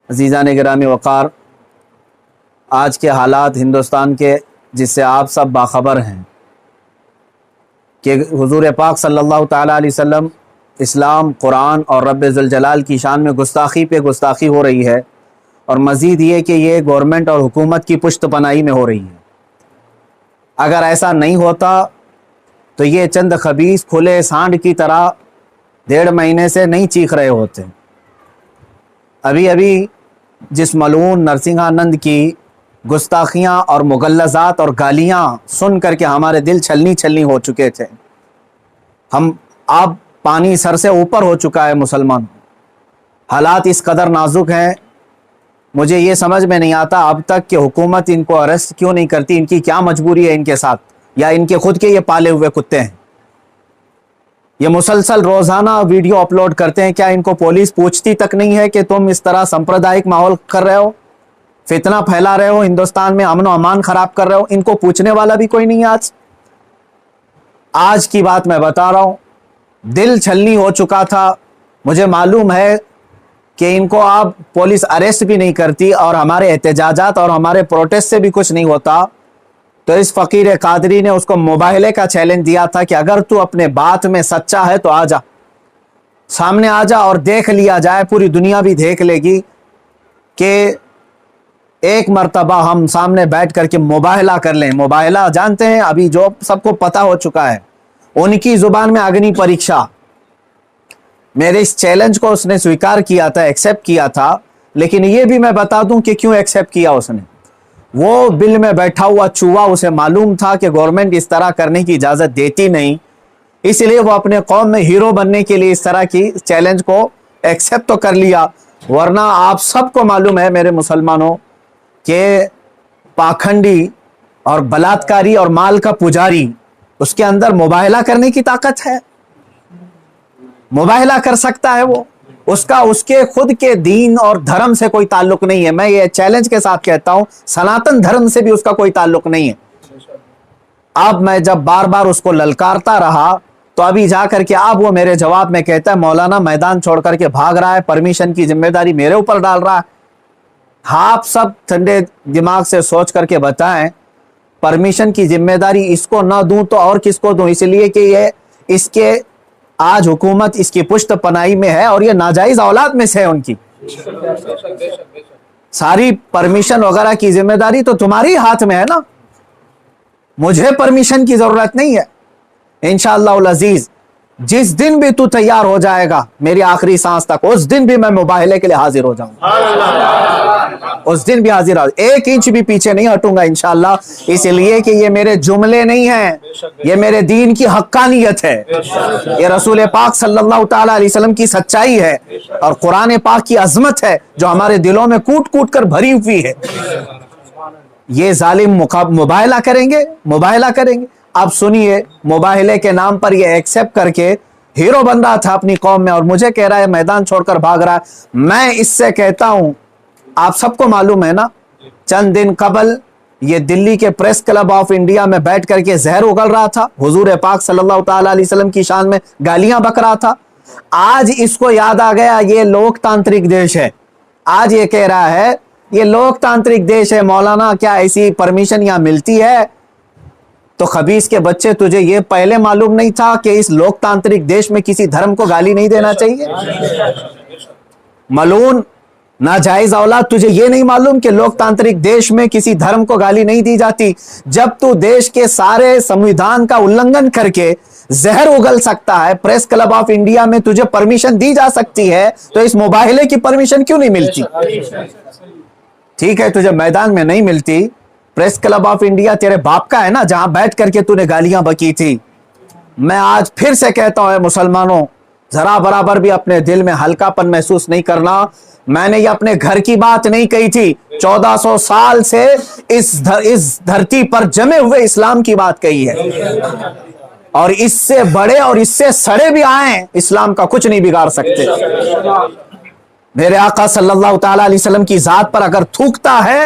عزیزان گرامی وقار، آج کے حالات ہندوستان کے جس سے آپ سب باخبر ہیں کہ حضور پاک صلی اللہ تعالیٰ علیہ وسلم، اسلام، قرآن اور رب ذوالجلال کی شان میں گستاخی پہ گستاخی ہو رہی ہے، اور مزید یہ کہ یہ گورنمنٹ اور حکومت کی پشت پناہی میں ہو رہی ہے۔ اگر ایسا نہیں ہوتا تو یہ چند خبیث کھلے سانڈ کی طرح 1.5 مہینے سے نہیں چیخ رہے ہوتے۔ ابھی جس ملعون نرسنگھانند کی گستاخیاں اور مغلظات اور گالیاں سن کر کے ہمارے دل چھلنی ہو چکے تھے، اب پانی سر سے اوپر ہو چکا ہے۔ مسلمان حالات اس قدر نازک ہیں، مجھے یہ سمجھ میں نہیں آتا اب تک کہ حکومت ان کو اریسٹ کیوں نہیں کرتی۔ ان کی کیا مجبوری ہے ان کے ساتھ، یا ان کے خود کے یہ پالے ہوئے کتے ہیں؟ یہ مسلسل روزانہ ویڈیو اپلوڈ کرتے ہیں، کیا ان کو پولیس پوچھتی تک نہیں ہے کہ تم اس طرح سمپردائک ماحول کر رہے ہو، فتنہ پھیلا رہے ہو، ہندوستان میں امن و امان خراب کر رہے ہو؟ ان کو پوچھنے والا بھی کوئی نہیں ہے۔ آج کی بات میں بتا رہا ہوں، دل چھلنی ہو چکا تھا۔ مجھے معلوم ہے کہ ان کو اب پولیس اریسٹ بھی نہیں کرتی اور ہمارے احتجاجات اور ہمارے پروٹیسٹ سے بھی کچھ نہیں ہوتا، تو اس فقیر قادری نے اس کو مباہلے کا چیلنج دیا تھا کہ اگر تو اپنے بات میں سچا ہے تو آ جا، سامنے آ جا اور دیکھ لیا جائے، پوری دنیا بھی دیکھ لے گی کہ ایک مرتبہ ہم سامنے بیٹھ کر کے مباہلہ کر لیں۔ مباہلہ جانتے ہیں، ابھی جو سب کو پتہ ہو چکا ہے، ان کی زبان میں اگنی پریکشا۔ میرے اس چیلنج کو اس نے سویکار کیا تھا، ایکسیپٹ کیا تھا، لیکن یہ بھی میں بتا دوں کہ کیوں ایکسیپٹ کیا اس نے۔ وہ بل میں بیٹھا ہوا چوہا، اسے معلوم تھا کہ گورنمنٹ اس طرح کرنے کی اجازت دیتی نہیں، اس لیے وہ اپنے قوم میں ہیرو بننے کے لیے اس طرح کی چیلنج کو ایکسیپٹ تو کر لیا۔ ورنہ آپ سب کو معلوم ہے میرے مسلمانوں کہ پاکھنڈی اور بلاتکاری اور مال کا پجاری، اس کے اندر مباہلہ کرنے کی طاقت ہے، مباہلہ کر سکتا ہے وہ۔ اس کے خود کے دین اور دھرم سے کوئی تعلق نہیں ہے۔ میں یہ چیلنج کے ساتھ کہتا ہوں، سناتن دھرم سے بھی اس کا کوئی تعلق نہیں ہے۔ اب میں جب بار بار اس کو للکارتا رہا تو ابھی جا کر کے اب وہ میرے جواب میں کہتا ہے مولانا میدان چھوڑ کر کے بھاگ رہا ہے، پرمیشن کی ذمہ داری میرے اوپر ڈال رہا ہے۔ آپ سب ٹھنڈے دماغ سے سوچ کر کے بتائیں، پرمیشن کی ذمہ داری اس کو نہ دوں تو اور کس کو دوں؟ اس لیے کہ یہ اس کے آج حکومت اس کی پشت پناہی میں ہے اور یہ ناجائز اولاد میں سے ہے ان کی۔ ساری پرمیشن وغیرہ کی ذمہ داری تو تمہاری ہاتھ میں ہے نا، مجھے پرمیشن کی ضرورت نہیں ہے۔ انشاءاللہ العزیز جس دن بھی تو تیار ہو جائے گا میری آخری سانس تک، اس دن بھی میں مباہلے کے لیے حاضر ہو جاؤں گا، اس دن بھی حاضر ہوں، 1 انچ بھی پیچھے نہیں ہٹوں گا انشاءاللہ۔ اس لیے کہ یہ میرے جملے نہیں ہیں، یہ میرے دین کی حقانیت ہے، یہ رسول پاک صلی اللہ تعالیٰ علیہ وسلم کی سچائی ہے، اور قرآن پاک کی عظمت ہے جو ہمارے دلوں میں کوٹ کوٹ کر بھری ہوئی ہے۔ یہ ظالم مباہلہ کریں گے۔ اب سنیے، مباہلے کے نام پر یہ ایکسیپٹ کر کے ہیرو بن رہا تھا اپنی قوم میں، اور مجھے کہہ رہا ہے میدان چھوڑ کر بھاگ رہا ہے۔ میں اس سے کہتا ہوں، آپ سب کو معلوم ہے نا، چند دن قبل یہ دلی کے پریس کلب آف انڈیا میں بیٹھ کر کے زہر اگل رہا تھا، حضور پاک صلی اللہ تعالیٰ علیہ وسلم کی شان میں گالیاں بک رہا تھا۔ آج اس کو یاد آ گیا یہ لوک تانترک دیش ہے، آج یہ کہہ رہا ہے یہ لوک تانترک دیش ہے، مولانا کیا ایسی پرمیشن یہاں ملتی ہے؟ تو خبیث کے بچے، تجھے یہ پہلے معلوم نہیں تھا کہ اس لوک تانترک دیش میں کسی دھرم کو گالی نہیں دینا چاہیے؟ ملعون ناجائز اولاد، تجھے یہ نہیں معلوم کہ لوک تانترک دیش میں کسی دھرم کو گالی نہیں دی جاتی؟ جب تو دیش کے سارے سمویدھان کا النگھن کر کے زہر اگل سکتا ہے، پریس کلب آف انڈیا میں تجھے پرمیشن دی جا سکتی ہے، تو اس مباہلے کی پرمیشن کیوں نہیں ملتی؟ ٹھیک ہے، تجھے میدان میں نہیں ملتی، پریس کلب آف انڈیا تیرے باپ کا ہے نا، جہاں بیٹھ کر کے تو نے گالیاں بکی تھی۔ میں آج پھر سے کہتا ہوں، اے مسلمانوں، ذرا برابر بھی اپنے دل میں ہلکا پن محسوس نہیں کرنا۔ میں نے یہ اپنے گھر کی بات نہیں کہی تھی، 1400 سال سے اس دھرتی پر جمے ہوئے اسلام کی بات کہی ہے، اور اس سے بڑے اور اس سے سڑے بھی آئیں، اسلام کا کچھ نہیں بگاڑ سکتے۔ میرے آقا صلی اللہ تعالیٰ علیہ وسلم کی ذات پر اگر تھوکتا ہے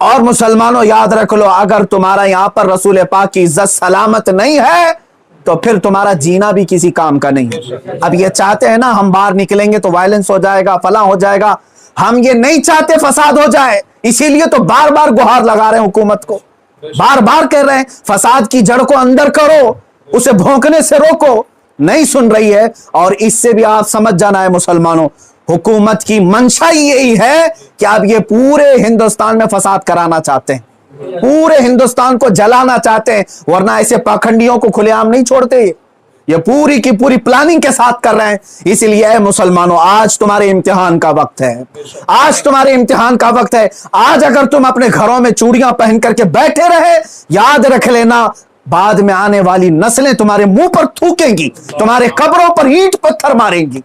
اور مسلمانوں یاد رکھ لو، اگر تمہارا یہاں پر رسول پاک کی عزت سلامت نہیں ہے تو پھر تمہارا جینا بھی کسی کام کا نہیں ہے۔ اب یہ چاہتے ہیں نا ہم باہر نکلیں گے تو وائلنس ہو جائے گا، فلاں ہو جائے گا، ہم یہ نہیں چاہتے فساد ہو جائے، اسی لیے تو بار بار گہار لگا رہے ہیں حکومت کو، بار بار کہہ رہے ہیں فساد کی جڑ کو اندر کرو، اسے بھونکنے سے روکو، نہیں سن رہی ہے۔ اور اس سے بھی آپ سمجھ جانا ہے مسلمانوں، حکومت کی منشا یہی ہے کہ آپ یہ پورے ہندوستان میں فساد کرانا چاہتے ہیں، پورے ہندوستان کو جلانا چاہتے ہیں، ورنہ ایسے پاکھنڈیوں کو کھلے عام نہیں چھوڑتے، یہ پوری کی پوری پلاننگ کے ساتھ کر رہے ہیں۔ اس لیے اے مسلمانوں، آج تمہارے امتحان کا وقت ہے، آج تمہارے امتحان کا وقت ہے۔ آج اگر تم اپنے گھروں میں چوڑیاں پہن کر کے بیٹھے رہے، یاد رکھ لینا بعد میں آنے والی نسلیں تمہارے منہ پر تھوکیں گی، تمہارے قبروں پر اینٹ پتھر ماریں گی،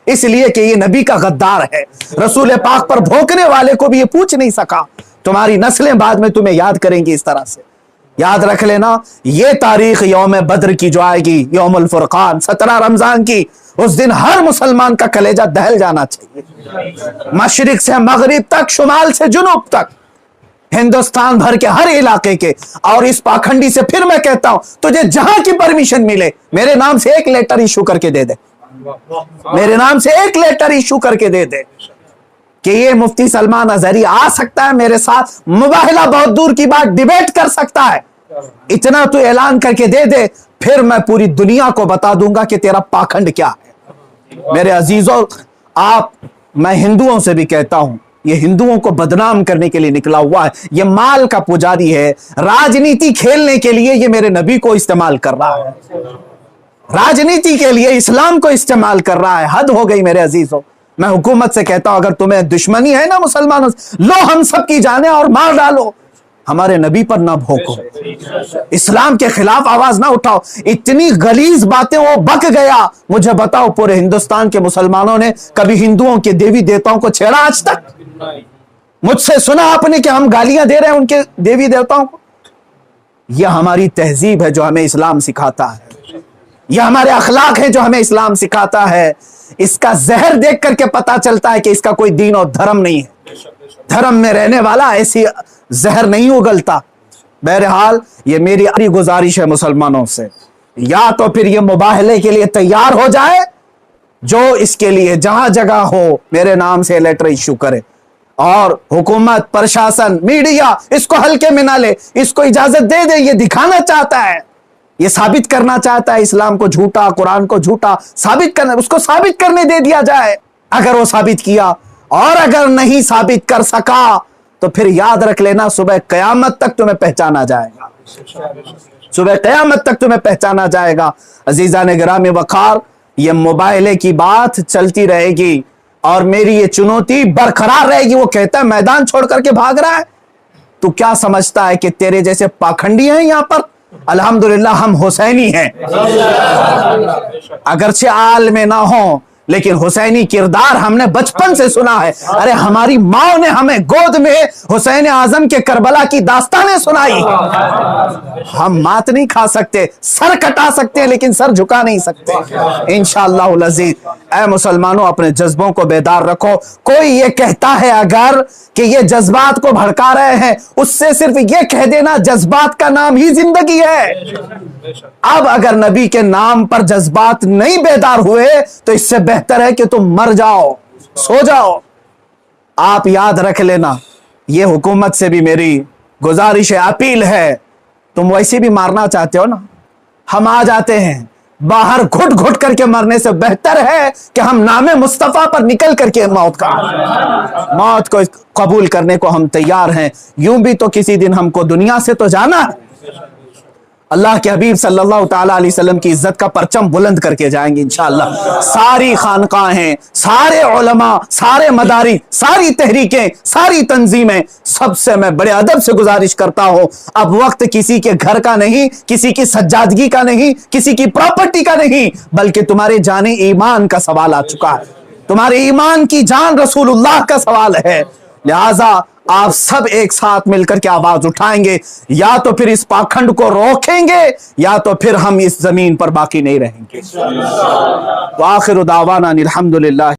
اس لیے کہ یہ نبی کا غدار ہے، رسول پاک پر بھونکنے والے کو بھی یہ پوچھ نہیں سکا، تمہاری نسلیں بعد میں تمہیں یاد کریں گی اس طرح سے۔ یاد رکھ لینا یہ تاریخ یوم بدر کی جو آئے گی، یوم الفرقان 17 رمضان کی، اس دن ہر مسلمان کا کلیجہ دہل جانا چاہیے، مشرق سے مغرب تک، شمال سے جنوب تک، ہندوستان بھر کے ہر علاقے کے۔ اور اس پاکھنڈی سے پھر میں کہتا ہوں، تجھے جہاں کی پرمیشن ملے میرے نام سے ایک لیٹر ایشو کر کے دے دے، میرے نام سے ایک لیٹر ایشو کر کے دے دے کہ یہ مفتی سلمان اظہری آ سکتا ہے میرے ساتھ، مباہلہ بہت دور کی بات، ڈیبیٹ کر سکتا ہے، اتنا تو اعلان کر کے دے دے، پھر میں پوری دنیا کو بتا دوں گا کہ تیرا پاکھنڈ کیا ہے۔ میرے عزیزوں، میں ہندوؤں سے بھی کہتا ہوں، یہ ہندوؤں کو بدنام کرنے کے لیے نکلا ہوا ہے، یہ مال کا پجاری ہے، راجنیتی کھیلنے کے لیے یہ میرے نبی کو استعمال کر رہا ہے، راجنیتی کے لیے اسلام کو استعمال کر رہا ہے۔ حد ہو گئی میرے عزیزوں۔ میں حکومت سے کہتا ہوں، اگر تمہیں دشمنی ہے نا مسلمانوں سے، لو ہم سب کی جانیں اور مار ڈالو، ہمارے نبی پر نہ بھوکو، اسلام کے خلاف آواز نہ اٹھاؤ۔ اتنی غلیظ باتیں وہ بک گیا۔ مجھے بتاؤ پورے ہندوستان کے مسلمانوں نے کبھی ہندوؤں کے دیوی دیوتاؤں کو چھیڑا آج تک؟ مجھ سے سنا آپ نے کہ ہم گالیاں دے رہے ہیں ان کے دیوی دیوتاؤں کو؟ یہ ہماری تہذیب ہے جو ہمیں اسلام سکھاتا ہے، یہ ہمارے اخلاق ہیں جو ہمیں اسلام سکھاتا ہے۔ اس کا زہر دیکھ کر کے پتا چلتا ہے کہ اس کا کوئی دین اور دھرم نہیں ہے، دھرم میں رہنے والا ایسی زہر نہیں اگلتا۔ بہرحال یہ میری گزارش ہے مسلمانوں سے، یا تو پھر یہ مباہلے کے لیے تیار ہو جائے، جو اس کے لیے جہاں جگہ ہو میرے نام سے لیٹر ایشو کرے، اور حکومت، پرشاسن، میڈیا اس کو ہلکے میں نہ لے، اس کو اجازت دے دے۔ یہ دکھانا چاہتا ہے، یہ ثابت کرنا چاہتا ہے اسلام کو جھوٹا، قرآن کو جھوٹا ثابت کرنا، اس کو ثابت کرنے دے دیا جائے۔ اگر وہ ثابت کیا، اور اگر نہیں ثابت کر سکا تو پھر یاد رکھ لینا صبح قیامت تک تمہیں پہچانا جائے گا، صبح قیامت تک تمہیں پہچانا جائے گا۔ عزیزان گرامی وقار، یہ مباہلے کی بات چلتی رہے گی اور میری یہ چنوتی برقرار رہے گی۔ وہ کہتا ہے میدان چھوڑ کر کے بھاگ رہا ہے، تو کیا سمجھتا ہے کہ تیرے جیسے پاکھنڈی ہیں یہاں پر؟ الحمدللہ ہم حسینی ہیں، اگرچہ آل میں نہ ہوں لیکن حسینی کردار ہم نے بچپن سے سنا ہے۔ ارے ہماری ماں نے ہمیں گود میں حسین اعظم کے کربلا کی داستانیں سنائی۔ ہم مات نہیں کھا سکتے، سر کٹا سکتے ہیں لیکن سر جھکا نہیں سکتے انشاءاللہ العزیز۔ اے مسلمانوں، اپنے جذبوں کو بیدار رکھو۔ کوئی یہ کہتا ہے اگر کہ یہ جذبات کو بھڑکا رہے ہیں، اس سے صرف یہ کہہ دینا جذبات کا نام ہی زندگی ہے۔ اب اگر نبی کے نام پر جذبات نہیں بیدار ہوئے تو اس سے بہتر ہے کہ تم مر جاؤ، سو جاؤ۔ آپ یاد رکھ لینا، یہ حکومت سے بھی میری گزارش ہے، اپیل ہے، تم ویسے بھی مارنا چاہتے ہو نا، ہم آ جاتے ہیں، باہر گھٹ گھٹ کر کے مرنے سے بہتر ہے کہ ہم نام مصطفیٰ پر نکل کر کے موت کو قبول کرنے کو ہم تیار ہیں۔ یوں بھی تو کسی دن ہم کو دنیا سے تو جانا ہے، اللہ کے حبیب صلی اللہ تعالیٰ علیہ وسلم کی عزت کا پرچم بلند کر کے جائیں گے انشاءاللہ۔ ساری خانقاہیں، سارے علماء، سارے مدارس، ساری تحریکیں، ساری تنظیمیں، سب سے میں بڑے ادب سے گزارش کرتا ہوں، اب وقت کسی کے گھر کا نہیں، کسی کی سجادگی کا نہیں، کسی کی پراپرٹی کا نہیں، بلکہ تمہارے جان ایمان کا سوال آ چکا ہے، تمہارے ایمان کی جان رسول اللہ کا سوال ہے۔ لہذا آپ سب ایک ساتھ مل کر کے آواز اٹھائیں گے، یا تو پھر اس پاکھنڈ کو روکیں گے یا تو پھر ہم اس زمین پر باقی نہیں رہیں گے۔ وآخر دعوانا الحمدللہ۔